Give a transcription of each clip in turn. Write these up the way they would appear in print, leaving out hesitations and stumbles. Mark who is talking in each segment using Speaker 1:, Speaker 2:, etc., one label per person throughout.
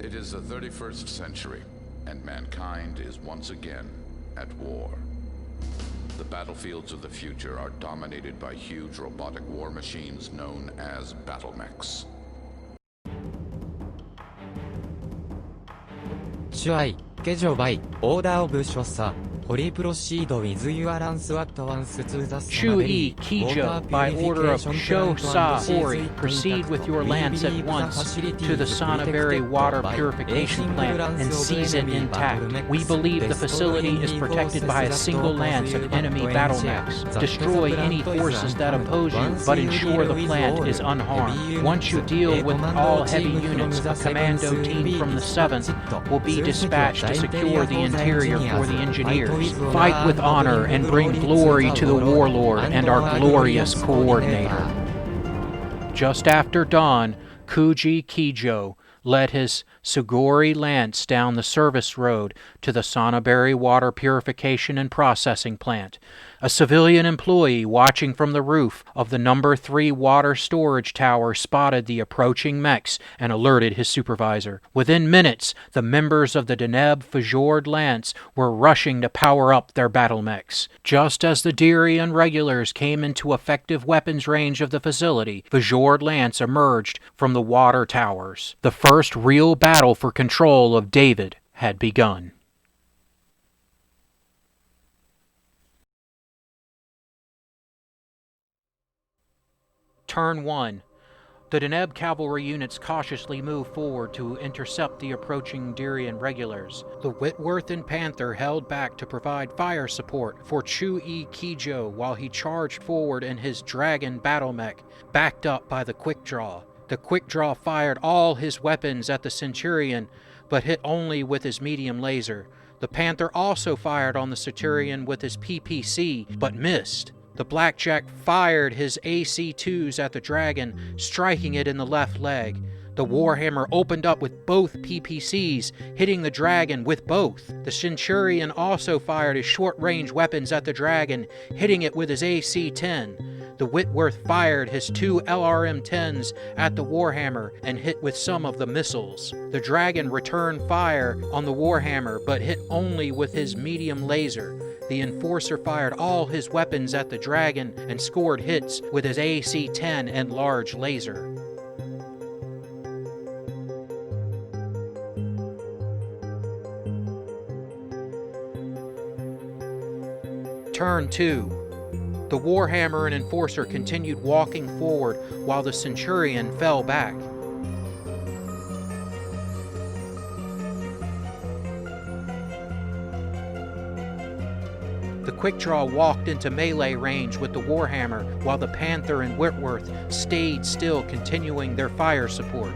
Speaker 1: It is the 31st century, and mankind is once again at war. The battlefields of the future are dominated by huge robotic war machines known as battlemechs.
Speaker 2: 主愛、ケジョバイ、オーダーオブ所作、ホリプロシード with your answer at once to the
Speaker 3: Chu-E, Kijo, by order of Sho-Sa Hori, proceed with your lance at once to the Sonaberry water purification plant and seize it intact. We believe the facility is protected by a single lance of enemy battlemechs. Destroy any forces that oppose you, but ensure the plant is unharmed. Once you deal with all heavy units, a commando team from the 7th will be dispatched to secure the interior for the engineers. Fight with honor and bring glory to the warlord and our glorious coordinator. Just after dawn, Kuji Kijo led his Sugori lance down the service road to the Sonaberry water purification and processing plant. A civilian employee watching from the roof of the number 3 water storage tower spotted the approaching mechs and alerted his supervisor. Within minutes, the members of the Deneb Fjord Lance were rushing to power up their battle mechs. Just as the Dirian regulars came into effective weapons range of the facility, Fjord Lance emerged from the water towers. The first real battle for control of David had begun. Turn 1. The Deneb cavalry units cautiously move forward to intercept the approaching Dirian regulars. The Whitworth and Panther held back to provide fire support for Chu-E Kijo while he charged forward in his Dragon battle mech, backed up by the Quick Draw. The Quick Draw fired all his weapons at the Centurion, but hit only with his medium laser. The Panther also fired on the Centurion with his PPC, but missed. The Blackjack fired his AC-2s at the Dragon, striking it in the left leg. The Warhammer opened up with both PPCs, hitting the Dragon with both. The Centurion also fired his short-range weapons at the Dragon, hitting it with his AC-10. The Whitworth fired his 2 LRM-10s at the Warhammer and hit with some of the missiles. The Dragon returned fire on the Warhammer, but hit only with his medium laser. The Enforcer fired all his weapons at the Dragon and scored hits with his AC-10 and large laser. Turn 2. The Warhammer and Enforcer continued walking forward while the Centurion fell back. The Quick Draw walked into melee range with the Warhammer while the Panther and Whitworth stayed still, continuing their fire support.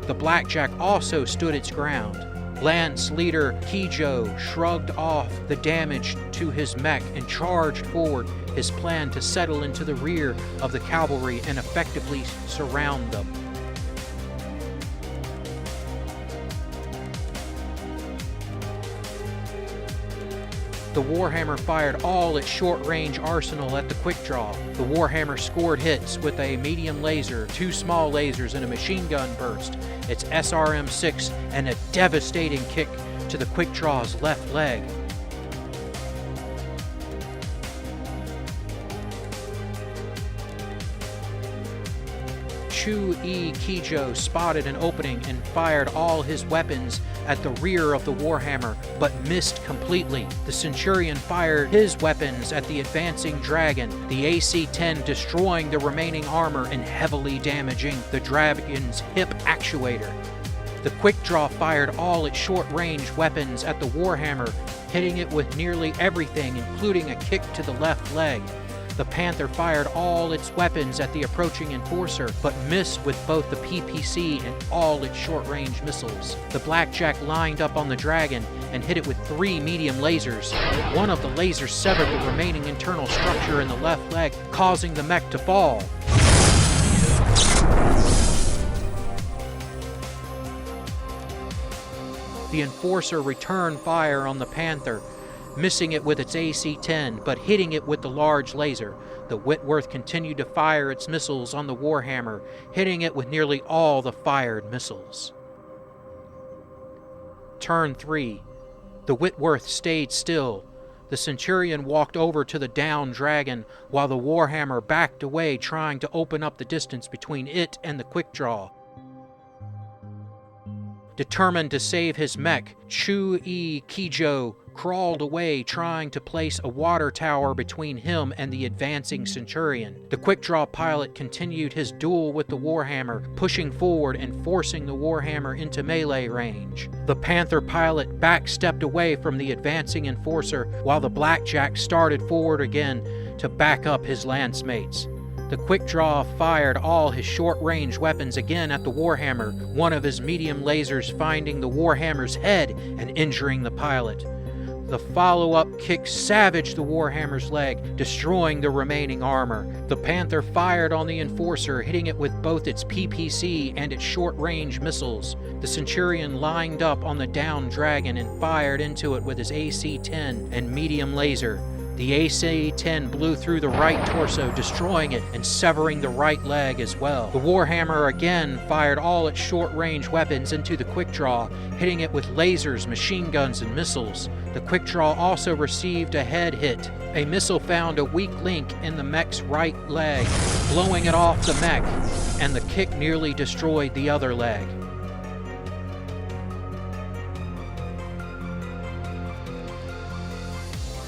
Speaker 3: The Blackjack also stood its ground. Lance leader Kijo shrugged off the damage to his mech and charged forward, his plan to settle into the rear of the cavalry and effectively surround them. The Warhammer fired all its short-range arsenal at the Quick Draw. The Warhammer scored hits with a medium laser, 2 small lasers, and a machine gun burst, its SRM-6, and a devastating kick to the Quick Draw's left leg. Chu-E Kijo spotted an opening and fired all his weapons at the rear of the Warhammer, but missed completely. The Centurion fired his weapons at the advancing Dragon, the AC-10 destroying the remaining armor and heavily damaging the Dragon's hip actuator. The Quick Draw fired all its short-range weapons at the Warhammer, hitting it with nearly everything, including a kick to the left leg. The Panther fired all its weapons at the approaching Enforcer, but missed with both the PPC and all its short-range missiles. The Blackjack lined up on the Dragon and hit it with 3 medium lasers. One of the lasers severed the remaining internal structure in the left leg, causing the mech to fall. The Enforcer returned fire on the Panther, missing it with its AC-10, but hitting it with the large laser. The Whitworth continued to fire its missiles on the Warhammer, hitting it with nearly all the fired missiles. Turn 3. The Whitworth stayed still. The Centurion walked over to the downed dragon while the Warhammer backed away, trying to open up the distance between it and the quick draw. Determined to save his mech, Chu-E Kijo crawled away, trying to place a water tower between him and the advancing Centurion. The quick draw pilot continued his duel with the Warhammer, pushing forward and forcing the Warhammer into melee range. The Panther pilot backstepped away from the advancing Enforcer while the Blackjack started forward again to back up his lance mates. The quick draw fired all his short-range weapons again at the Warhammer, one of his medium lasers finding the Warhammer's head and injuring the pilot. The follow-up kick savaged the Warhammer's leg, destroying the remaining armor. The Panther fired on the Enforcer, hitting it with both its PPC and its short-range missiles. The Centurion lined up on the downed dragon and fired into it with his AC-10 and medium laser. The AC-10 blew through the right torso, destroying it and severing the right leg as well. The Warhammer again fired all its short-range weapons into the quick draw, hitting it with lasers, machine guns, and missiles. The quick draw also received a head hit. A missile found a weak link in the mech's right leg, blowing it off the mech, and the kick nearly destroyed the other leg.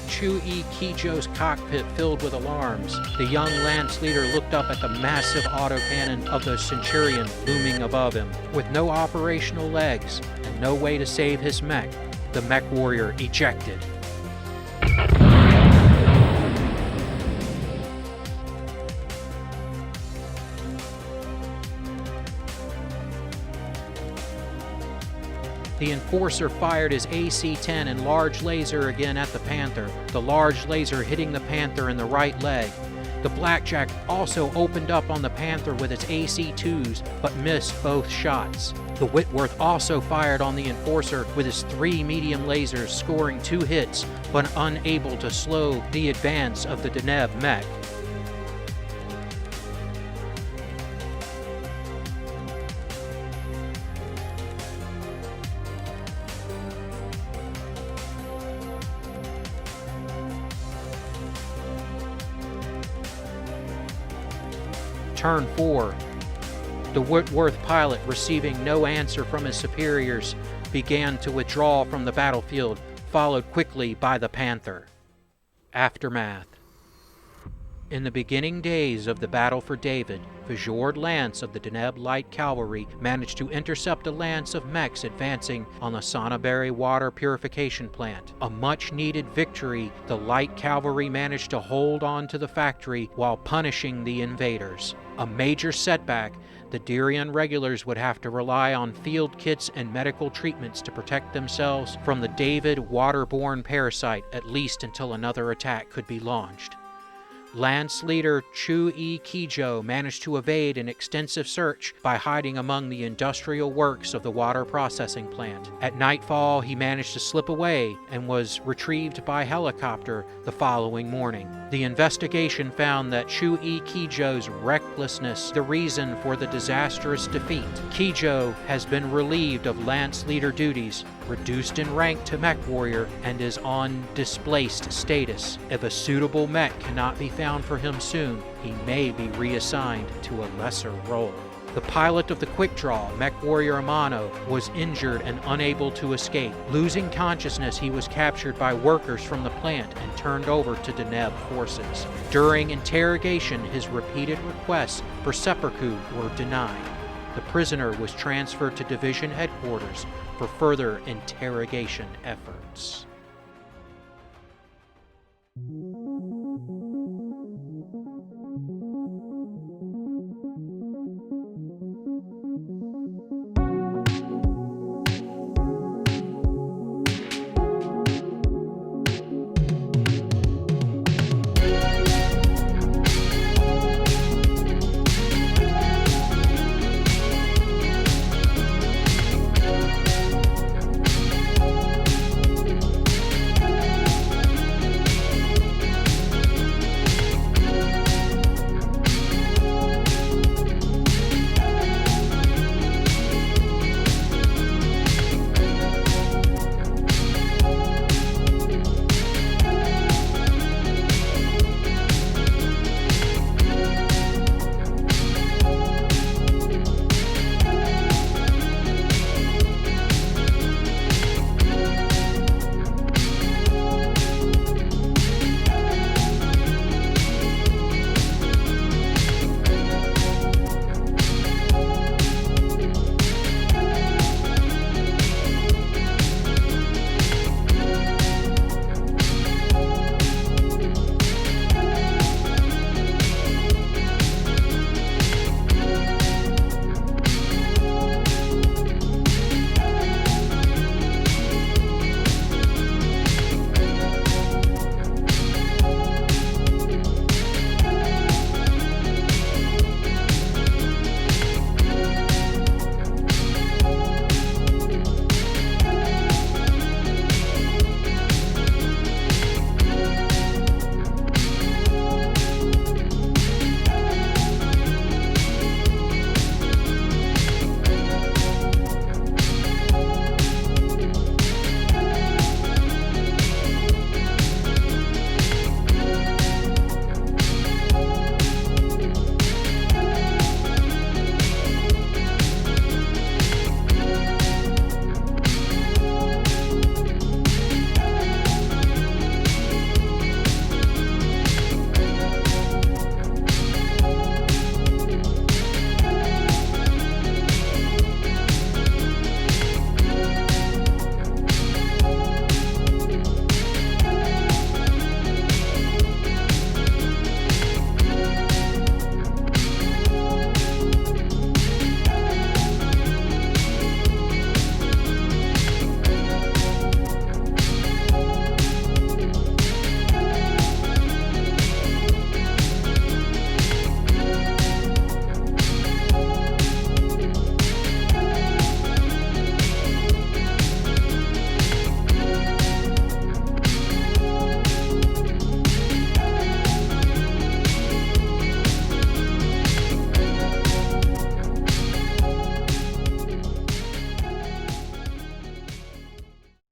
Speaker 3: Chu-E Kijo's cockpit filled with alarms. The young Lance leader looked up at the massive autocannon of the Centurion looming above him. With no operational legs and no way to save his mech, the Mechwarrior ejected. The Enforcer fired his AC-10 and large laser again at the Panther, the large laser hitting the Panther in the right leg. The Blackjack also opened up on the Panther with its AC-2s, but missed both shots. The Whitworth also fired on the Enforcer with his 3 medium lasers, scoring 2 hits, but unable to slow the advance of the Deneb mech. Turn 4. The Whitworth pilot, receiving no answer from his superiors, began to withdraw from the battlefield, followed quickly by the Panther. Aftermath. In the beginning days of the battle for David, Vajord Lance of the Deneb Light Cavalry managed to intercept a lance of mechs advancing on the Sonaberry water purification plant. A much-needed victory, the Light Cavalry managed to hold on to the factory while punishing the invaders. A major setback, the Dirion regulars would have to rely on field kits and medical treatments to protect themselves from the David waterborne parasite, at least until another attack could be launched. Lance leader Chu-E Kijo managed to evade an extensive search by hiding among the industrial works of the water processing plant. At nightfall, he managed to slip away and was retrieved by helicopter the following morning. The investigation found that Chu-E Kijo's recklessness the reason for the disastrous defeat. Kijo has been relieved of Lance leader duties, reduced in rank to Mechwarrior, and is on displaced status. If a suitable mech cannot be found for him soon, he may be reassigned to a lesser role. The pilot of the quick draw, Mechwarrior Amano, was injured and unable to escape. Losing consciousness, he was captured by workers from the plant and turned over to Deneb forces. During interrogation, his repeated requests for seppuku were denied. The prisoner was transferred to division headquarters for further interrogation efforts.